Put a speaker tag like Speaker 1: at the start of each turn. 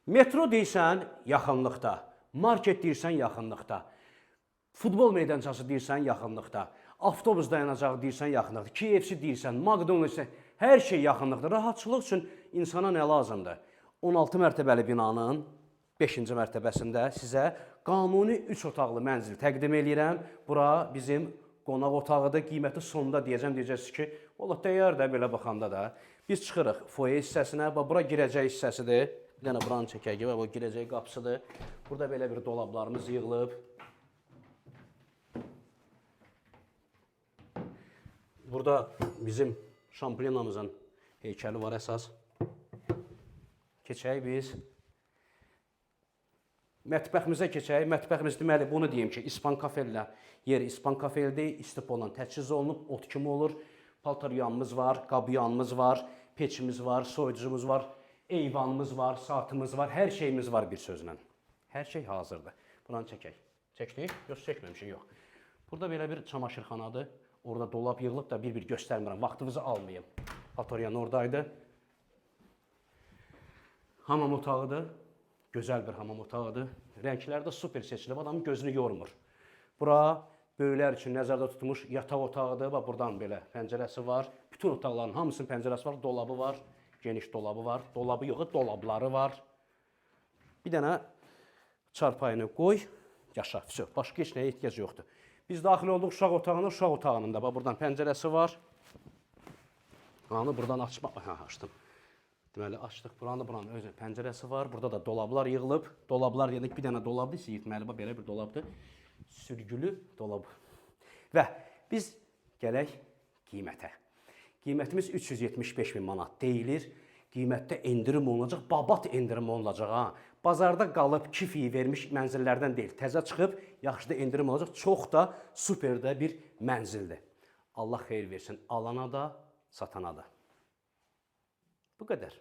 Speaker 1: Metro deyirsən, yaxınlıqda. Market deyirsən, yaxınlıqda. Futbol meydançası deyirsən, yaxınlıqda. Avtobus dayanacağı deyirsən, yaxınlıqda. KFC deyirsən, McDonald's deyirsən, hər şey yaxınlıqda. Rahatçılıq üçün insana nə lazımdır? 16 mərtəbəli binanın 5-ci mərtəbəsində sizə qanuni 3 otaqlı mənzil təqdim edirəm. Bura bizim qonaq otağıdır. Qiyməti sonunda deyəcəksiniz ki, valla dəyər də belə baxanda da. Biz çıxırıq foyer hissəsinə, bura girəcək hissəsidir. Bir dənə buranı çəkək, bu girəcək qapısıdır. Burada belə bir dolablarımız yığılıb. Burada bizim şamplinamızın heykəli var əsas. Keçək biz. Mətbəximizə keçək. Mətbəximiz deməli, bunu deyim ki, İspan kafellə yeri İspan kafeldir. İstipolla təchiz olunub, ot kimi olur. Paltaryanımız var, qabyanımız var, peçimiz var, soyucumuz var, eyvanımız var, saatımız var, hər şeyimiz var bir sözlə. Hər şey hazırdır. Buranı çəkək. Çəkdik? Yox, çəkməmişik, yox. Burada belə bir çamaşırxanadır. Orada dolab yığılıb da bir-bir göstərmirəm. Vaxtınızı almayayım. Paltaryan oradaydı. Hamam otağıdır. Gözəl bir hamam otağıdır. Rəngləri də super seçilib, adamın gözünü yormur. Bura böyüklər üçün nəzərdə tutulmuş yataq otağıdır. Bax, buradan belə pəncərəsi var. Bütün otaqların hamısının pəncərəsi var. Dolabı var. Geniş dolabı var. Dolabı yox, dolabları var. Bir dənə çarpayını qoy, yaşa. Başqa heç nəyə ehtiyac yoxdur. Biz daxil olduq uşaq otağına. Uşaq otağının da bax, buradan pəncərəsi var. Buranı buradan açmaq. Açdım. Deməli, açdıq. Buranın öz pəncərəsi var. Burada da dolablar yığılıb. Dolablar dedik, bir dənə dolabdır. Siz deməli, belə bir dolabdır. Sürgülü dolab. Və biz gələk qiymətə. Qiymətimiz 375 min manat deyilir. Qiymətdə endirim olunacaq, babat endirim olunacaq. Bazarda qalıb kifiyi vermiş mənzillərdən deyil. Təzə çıxıb, yaxşı da endirim olacaq. Çox da super də bir mənzildir. Allah xeyir versin alana da, satana da. Bu qədər.